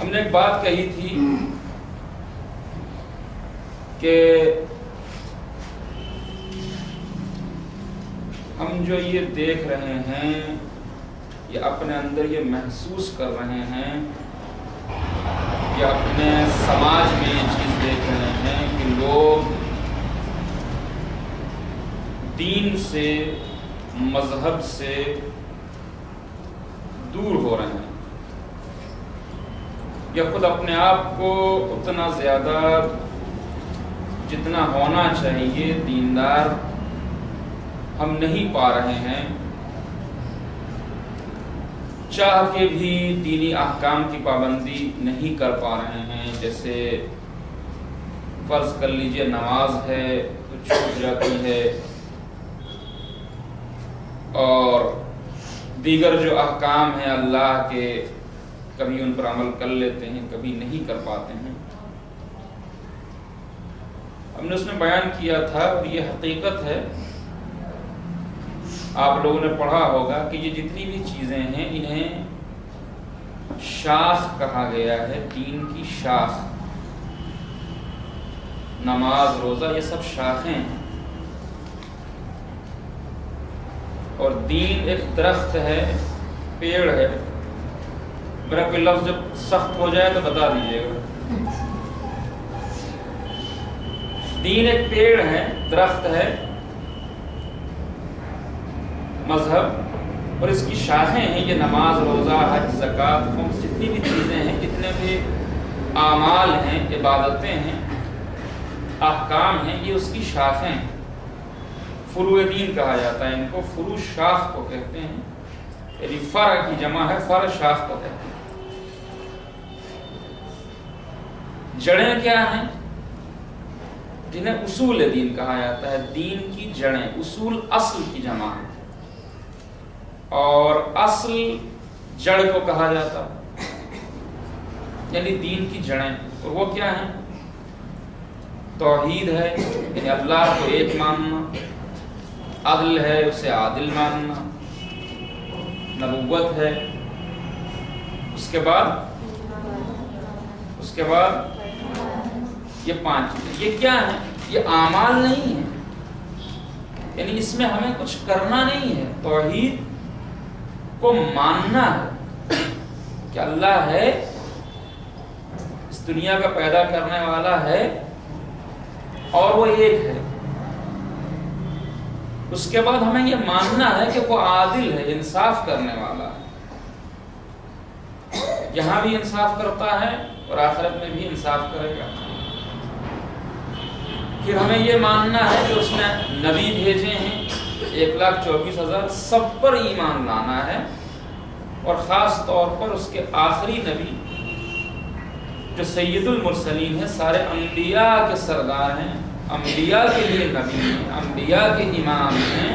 ہم نے ایک بات کہی تھی کہ ہم جو یہ دیکھ رہے ہیں، یہ اپنے اندر یہ محسوس کر رہے ہیں، یا اپنے سماج میں یہ چیز دیکھ رہے ہیں کہ لوگ دین سے، مذہب سے دور ہو رہے ہیں، یا خود اپنے آپ کو اتنا زیادہ جتنا ہونا چاہیے دیندار ہم نہیں پا رہے ہیں، چاہ کے بھی دینی احکام کی پابندی نہیں کر پا رہے ہیں۔ جیسے فرض کر لیجئے نماز ہے تو چھوٹ جاتی ہے، اور دیگر جو احکام ہیں اللہ کے، کبھی ان پر عمل کر لیتے ہیں، کبھی نہیں کر پاتے ہیں۔ ہم نے اس میں بیان کیا تھا، اور یہ حقیقت ہے، آپ لوگوں نے پڑھا ہوگا کہ یہ جتنی بھی چیزیں ہیں انہیں شاخ کہا گیا ہے، دین کی شاخ۔ نماز، روزہ، یہ سب شاخیں ہیں، اور دین ایک درخت ہے، پیڑ ہے۔ میرا کوئی لفظ جب سخت ہو جائے تو بتا دیجیے گا۔ دین ایک پیڑ ہے، درخت ہے، مذہب، اور اس کی شاخیں ہیں یہ نماز، روزہ، حج، زکوٰۃ، خمس، جتنی بھی چیزیں ہیں، جتنے بھی اعمال ہیں، عبادتیں ہیں، احکام ہیں، یہ اس کی شاخیں ہیں۔ فروع دین کہا جاتا ہے ان کو، فروع شاخ کو کہتے ہیں، یعنی فرع کی جمع ہے، فرع شاخ کو کہتے ہیں۔ جڑیں کیا ہیں؟ جنہیں اصول دین کہا جاتا ہے، دین کی جڑیں، اصول اصل کی جمع ہے، اور اصل جڑ کو کہا جاتا ہے، یعنی دین کی جڑیں۔ اور وہ کیا ہیں؟ توحید ہے، یعنی اللہ کو ایک ماننا، عدل ہے، اسے عادل ماننا، نبوت ہے، اس کے بعد یہ 5 چیزیں۔ یہ کیا ہیں؟ یہ اعمال نہیں ہیں، یعنی اس میں ہمیں کچھ کرنا نہیں ہے، توحید کو ماننا ہے کہ اللہ ہے، اس دنیا کا پیدا کرنے والا ہے، اور وہ ایک ہے۔ اس کے بعد ہمیں یہ ماننا ہے کہ وہ عادل ہے، انصاف کرنے والا ہے، یہاں بھی انصاف کرتا ہے اور آخرت میں بھی انصاف کرے گا۔ پھر ہمیں یہ ماننا ہے کہ اس نے نبی بھیجے ہیں 1,24,000، سب پر ایمان لانا ہے، اور خاص طور پر اس کے آخری نبی جو سید المرسلین ہیں، سارے انبیاء کے سردار ہیں، انبیاء کے لیے نبی ہیں، انبیاء کے امام ہیں،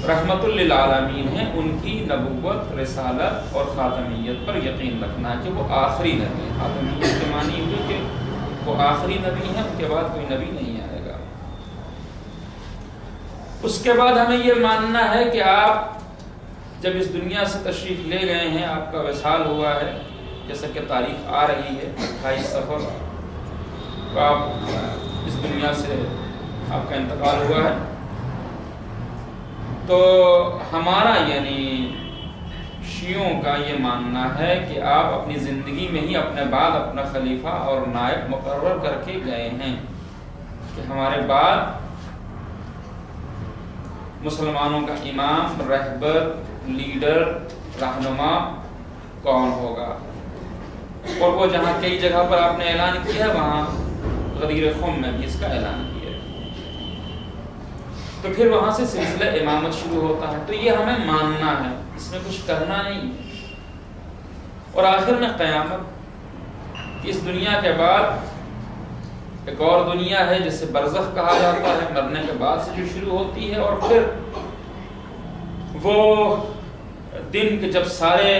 رحمت للعالمین ہیں، ان کی نبوت، رسالت اور خاتمیت پر یقین رکھنا ہے کہ وہ آخری نبی ہیں۔ خاتمیت کے معنی ہوئی کہ وہ آخری نبی ہیں، ان کے بعد کوئی نبی نہیں آئے گا۔ اس کے بعد ہمیں یہ ماننا ہے کہ آپ جب اس دنیا سے تشریف لے گئے ہیں، آپ کا وصال ہوا ہے، جیسا کہ تاریخ آ رہی ہے 28 صفر، تو آپ اس دنیا سے آپ کا انتقال ہوا ہے، تو ہمارا یعنی شیعوں کا یہ ماننا ہے کہ آپ اپنی زندگی میں ہی اپنے بعد اپنا خلیفہ اور نائب مقرر کر کے گئے ہیں کہ ہمارے بعد مسلمانوں کا امام، رہبر، لیڈر، رہنما کون ہوگا۔ اور وہ جہاں کئی جگہ پر آپ نے اعلان کیا ہے، وہاں غدیر خم میں بھی اس کا اعلان کیا ہے، تو پھر وہاں سے سلسلہ امامت شروع ہوتا ہے۔ تو یہ ہمیں ماننا ہے، اس میں کچھ کرنا نہیں ہے۔ اور آخر میں قیامت، اس دنیا کے بعد ایک اور دنیا ہے جسے برزخ کہا جاتا ہے، مرنے کے بعد سے جو شروع ہوتی ہے، اور پھر وہ دن کہ جب سارے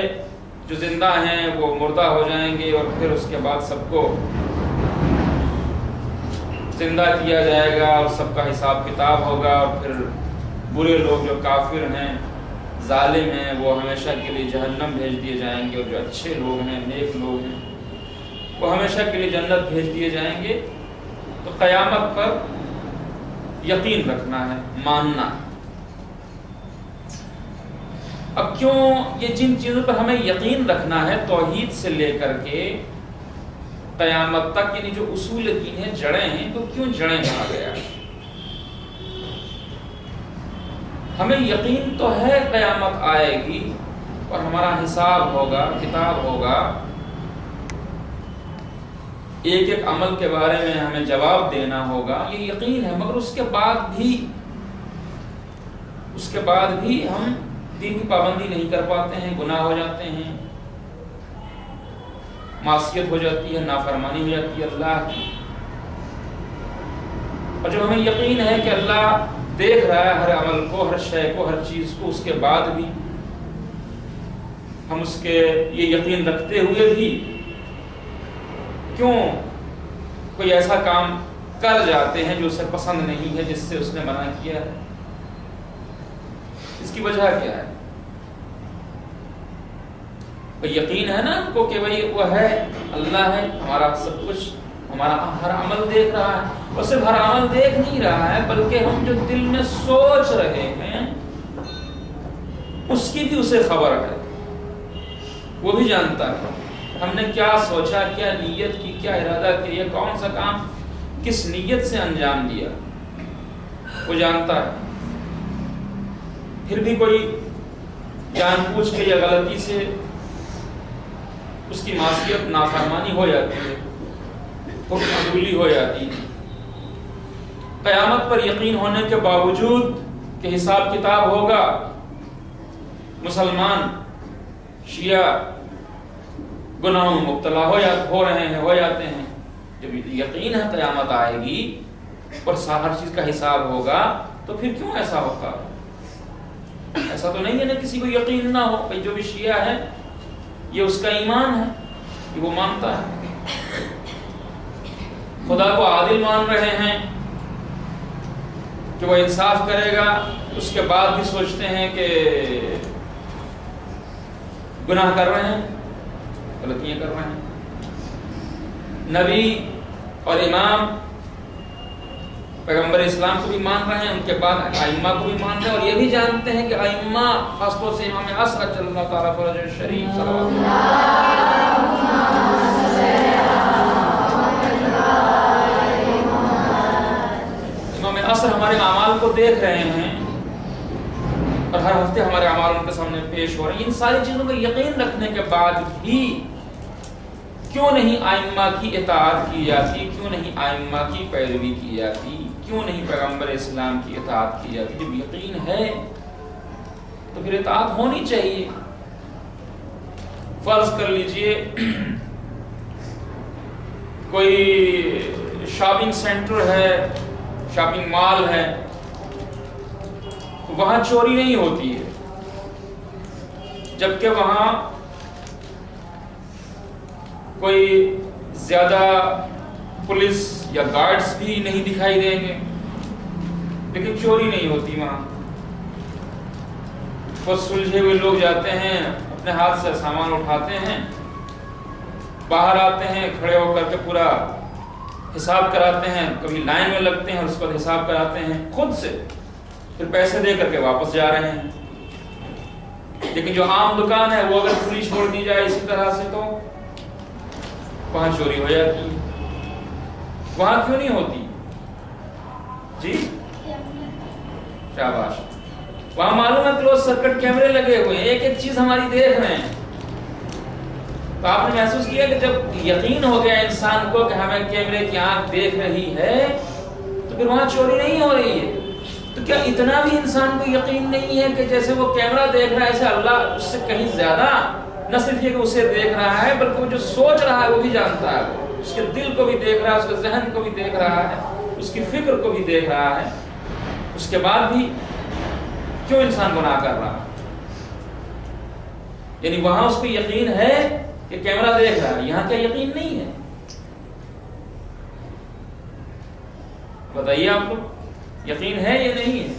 جو زندہ ہیں وہ مردہ ہو جائیں گے، اور پھر اس کے بعد سب کو زندہ کیا جائے گا، اور سب کا حساب کتاب ہوگا، اور پھر برے لوگ جو کافر ہیں ظالم ہیں وہ ہمیشہ کے لیے جہنم بھیج دیے جائیں گے، اور جو اچھے لوگ ہیں، نیک لوگ ہیں، وہ ہمیشہ کے لیے جنت بھیج دیے جائیں گے. تو قیامت پر یقین رکھنا ہے، ماننا ہے. اب کیوں یہ جن چیزوں پر ہمیں یقین رکھنا ہے توحید سے لے کر کے قیامت تک، یعنی جو اصول دین ہے، جڑیں ہیں، تو کیوں جڑیں کہا گیا؟ ہمیں یقین تو ہے قیامت آئے گی اور ہمارا حساب ہوگا، کتاب ہوگا، ایک ایک عمل کے بارے میں ہمیں جواب دینا ہوگا، یہ یقین ہے. مگر اس کے بعد بھی ہم دین کی پابندی نہیں کر پاتے ہیں، گناہ ہو جاتے ہیں، معصیت ہو جاتی ہے، نافرمانی ہو جاتی ہے اللہ کی. اور جب ہمیں یقین ہے کہ اللہ دیکھ رہا ہے ہر عمل کو، ہر شے کو، ہر چیز کو، اس کے بعد بھی ہم اس کے یہ یقین رکھتے ہوئے بھی کیوں کوئی ایسا کام کر جاتے ہیں جو اسے پسند نہیں ہے، جس سے اس نے منع کیا ہے؟ اس کی وجہ کیا ہے؟ یقین ہے نا ہم کو کہ بھئی وہ ہے، اللہ ہے، ہمارا سب کچھ، ہمارا ہر عمل دیکھ رہا ہے. اور صرف ہر عمل دیکھ نہیں رہا ہے، بلکہ ہم جو دل میں سوچ رہے ہیں اس کی بھی اسے خبر ہے، وہ بھی جانتا ہے ہم نے کیا سوچا، کیا نیت کی، کیا ارادہ کیا، کون سا کام کس نیت سے انجام دیا، وہ جانتا ہے. پھر بھی کوئی جان بوجھ کے یا غلطی سے اس کی معصیت، نافرمانی ہو جاتی ہے، حکم عدولی ہو جاتی ہے. قیامت پر یقین ہونے کے باوجود کہ حساب کتاب ہوگا، مسلمان شیعہ گناہوں میں مبتلا ہو جاتے ہیں. جب یقین ہے قیامت آئے گی اور ہر چیز کا حساب ہوگا، تو پھر کیوں ایسا ہوگا؟ ایسا تو نہیں ہے نا کسی کو یقین نہ ہو. بھائی جو بھی شیعہ ہے یہ اس کا ایمان ہے کہ وہ مانتا ہے خدا کو عادل مان رہے ہیں کہ وہ انصاف کرے گا، اس کے بعد بھی سوچتے ہیں کہ گناہ کر رہے ہیں، غلطیاں کر رہے ہیں. نبی اور امام پیغمبر اسلام کو بھی مان رہے ہیں، ان کے بعد ائمہ کو بھی مان رہے ہیں، اور یہ بھی جانتے ہیں کہ ائمہ، خاص طور سے امام اصغر صلی اللہ تعالیٰ فرج شریف امام اصغر ہمارے اعمال کو دیکھ رہے ہیں اور ہر ہفتے ہمارے اعمال ان کے سامنے پیش ہو رہے ہیں. ان ساری چیزوں کا یقین رکھنے کے بعد بھی کیوں نہیں ائمہ کی اطاعت کی جاتی، کیوں نہیں ائمہ کی پیروی کی جاتی، کیوں نہیں پیغمبر اسلام کی اطاعت کی جاتی؟ جب یقین ہے تو پھر اطاعت ہونی چاہیے. فرض کر لیجئے کوئی شاپنگ سینٹر ہے، شاپنگ مال ہے، تو وہاں چوری نہیں ہوتی ہے، جبکہ وہاں کوئی زیادہ پولیس یا گارڈز بھی نہیں دکھائی دیں گے، لیکن چوری نہیں ہوتی وہاں. بہت سلجھے ہوئے لوگ جاتے ہیں، اپنے ہاتھ سے سامان اٹھاتے ہیں، باہر آتے ہیں، کھڑے ہو کر کے پورا حساب کراتے ہیں، کبھی لائن میں لگتے ہیں اور اس پر حساب کراتے ہیں خود سے، پھر پیسے دے کر کے واپس جا رہے ہیں. لیکن جو عام دکان ہے وہ اگر کھلی چھوڑ دی جائے اسی طرح سے تو وہاں چوری ہو جاتی ہے. وہاں کیوں نہیں ہوتی؟ جی شاباش. وہاں معلوم ہے کلوز سرکٹ کیمرے لگے ہوئے ہیں، ایک ایک چیز ہماری دیکھ رہے ہیں. تو آپ نے محسوس کیا کہ جب یقین ہو گیا انسان کو کہ ہمیں کیمرے کی آنکھ دیکھ رہی ہے تو پھر وہاں چوری نہیں ہو رہی ہے. تو کیا اتنا بھی انسان کو یقین نہیں ہے کہ جیسے وہ کیمرہ دیکھ رہا ہے ایسے اللہ اس سے کہیں زیادہ نہ صرف یہ کہ اسے دیکھ رہا ہے بلکہ وہ جو سوچ رہا ہے وہ بھی جانتا ہے، اس کے دل کو بھی دیکھ رہا ہے، اس کے ذہن کو بھی دیکھ رہا ہے، اس کی فکر کو بھی دیکھ رہا ہے. اس کے بعد بھی کیوں انسان گناہ کر رہا ہے؟ یعنی وہاں اس کو یقین ہے کہ کیمرہ دیکھ رہا ہے، یہاں کیا یقین نہیں ہے؟ بتائیے آپ کو یقین ہے یا نہیں ہے؟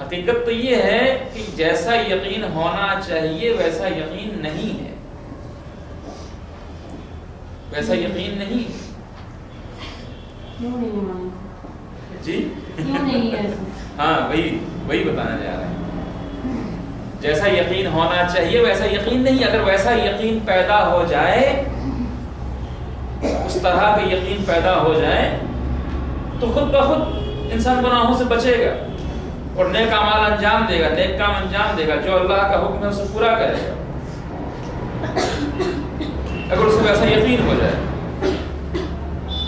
حقیقت تو یہ ہے کہ جیسا یقین ہونا چاہیے ویسا یقین نہیں ہے، ویسا یقین نہیں ہے۔ جی ہاں وہی بتانا چاہ رہے ہیں، جیسا یقین ہونا چاہیے ویسا یقین نہیں۔ اگر ویسا یقین پیدا ہو جائے، اس طرح کا یقین پیدا ہو جائے تو خود بخود انسان گناہوں سے بچے گا اور نیک اعمال انجام دے گا، نیک کام انجام دے گا، جو اللہ کا حکم ہے اسے پورا کرے گا، اگر اسے ویسا یقین ہو جائے۔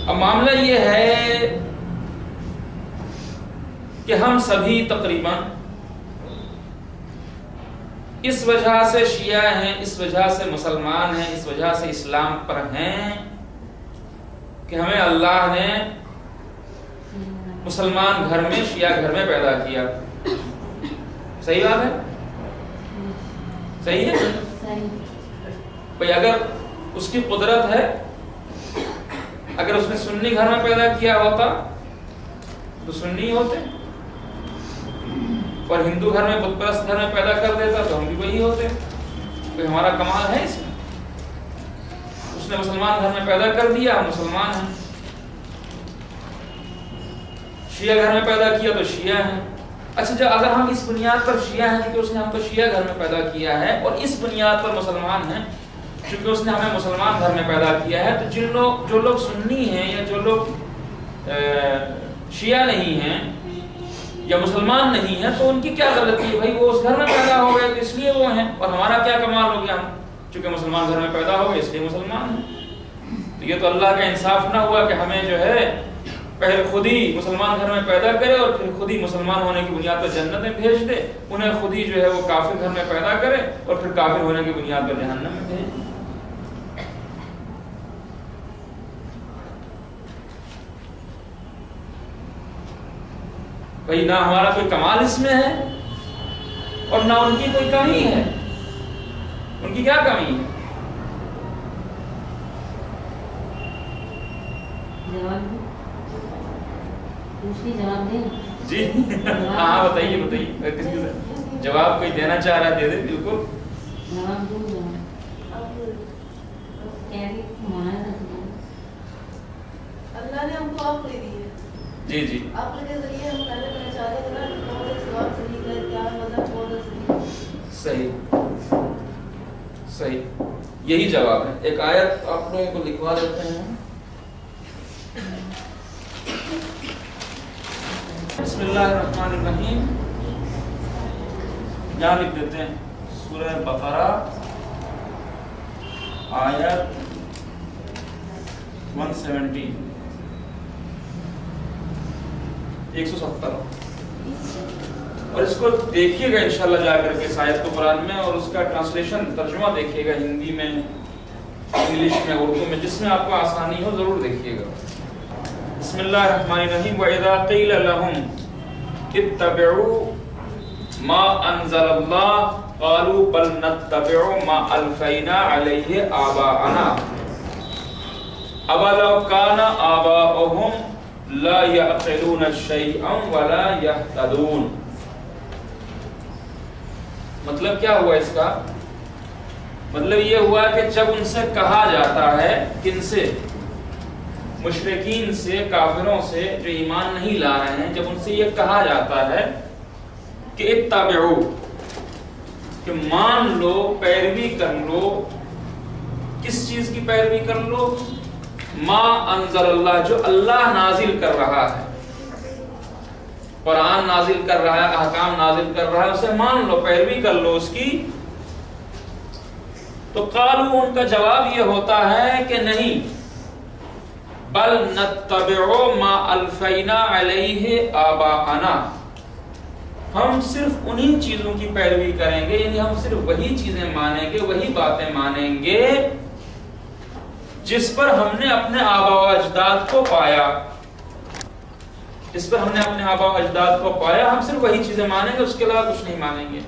اب معاملہ یہ ہے کہ ہم سبھی تقریباً اس وجہ سے شیعہ ہیں، اس وجہ سے مسلمان ہیں، اس وجہ سے اسلام پر ہیں کہ ہمیں اللہ نے مسلمان گھر میں، شیعہ گھر میں پیدا کیا۔ صحیح بات ہے؟ صحیح ہے بھئی، اگر اس کی قدرت ہے، اگر اس نے سنی گھر میں پیدا کیا ہوتا تو سنی ہوتے، اور ہندو گھر میں، بت پرست گھر میں پیدا کر دیتا تو ہم بھی وہی ہوتے۔ کوئی ہمارا کمال ہے اس میں؟ اس نے مسلمان گھر میں پیدا کر دیا، ہم مسلمان ہیں۔ شیعہ گھر میں پیدا کیا تو شیعہ ہیں۔ اچھا جب اگر ہم اس بنیاد پر شیعہ ہیں کہ اس نے ہم کو شیعہ گھر میں پیدا کیا ہے، اور اس بنیاد پر مسلمان ہیں کیونکہ اس نے ہمیں مسلمان گھر میں پیدا کیا ہے، تو جو لوگ سنی ہیں یا جو لوگ شیعہ نہیں ہیں یا مسلمان نہیں ہیں، تو ان کی کیا غلطی ہے؟ بھائی وہ اس گھر میں پیدا ہو گئے تو اس لیے وہ ہیں، اور ہمارا کیا کمال ہو گیا؟ ہم چونکہ مسلمان گھر میں پیدا ہو گئے اس لیے مسلمان ہیں۔ تو یہ تو اللہ کا انصاف نہ ہوا کہ ہمیں جو ہے پہلے خود ہی مسلمان گھر میں پیدا کرے اور پھر خود ہی مسلمان ہونے کی بنیاد پر جنت میں بھیج دے، انہیں خود ہی جو ہے وہ کافر گھر میں پیدا کرے اور پھر کافر ہونے کی بنیاد پر جہنم میں بھیج دے۔ بھئی نہ ہمارا کوئی کمال اس میں ہے اور نہ ان کی کوئی کمی ہے۔ ان کی کیا کمی ہے؟ جی ہاں بتائیے کسی سے جواب کوئی دینا چاہ رہا ہے دے دے، بالکل۔ اللہ نے ہم کو عقل دی ہے، جی جی، عقل کے ذریعے ہم پہلے پہچانے کہ کون سے سوال صحیح ہے، کیا مذہب کون صحیح۔ صحیح یہی جواب ہے۔ ایک آیت آپ لوگوں کو لکھوا دیتے ہیں۔ بسم اللہ الرحمن الرحیم، یہاں لکھ دیتے ہیں سورہ بقرہ آیت 170 170، اور اس کو دیکھیے گا انشاءاللہ جا کر کے اس آیت کو قرآن میں، اور اس کا ٹرانسلیشن ترجمہ دیکھیے گا ہندی میں، انگلش میں، اردو میں، جس میں آپ کو آسانی ہو ضرور دیکھیے گا۔ بسم اللہ الرحمن الرحیم، وَإِذَا قِيلَ لَهُمْ اتَّبِعُوا مَا أَنزَلَ اللَّهُ قَالُوا بَلْ نَتَّبِعُ مَا أَلْفَيْنَا عَلَيْهِ آبَاءَنَا أَوَلَوْ كَانَ آبَاؤُهُمْ لَا يَعْقِلُونَ شَيْئًا وَلَا يَهْتَدُونَ۔ مطلب کیا ہوا اس کا؟ مطلب یہ ہوا کہ جب ان سے کہا جاتا ہے، کن سے؟ مشرکین سے، کافروں سے جو ایمان نہیں لا رہے ہیں، جب ان سے یہ کہا جاتا ہے کہ اتبعو، کہ مان لو، پیروی کر لو، کس چیز کی پیروی کر لو؟ ما انزل اللہ، جو اللہ نازل کر رہا ہے، قرآن نازل کر رہا ہے، احکام نازل کر رہا ہے، اسے مان لو، پیروی کر لو اس کی۔ تو قالو، ان کا جواب یہ ہوتا ہے کہ نہیں، بل نتبع ما الفینا علیہ آباءنا، ہم صرف انہی چیزوں کی پیروی کریں گے، یعنی ہم صرف وہی چیزیں مانیں گے، وہی باتیں مانیں گے جس پر ہم نے اپنے آباء و اجداد کو پایا، جس پر ہم نے اپنے آباء و اجداد کو پایا، ہم صرف وہی چیزیں مانیں گے، اس کے علاوہ کچھ نہیں مانیں گے۔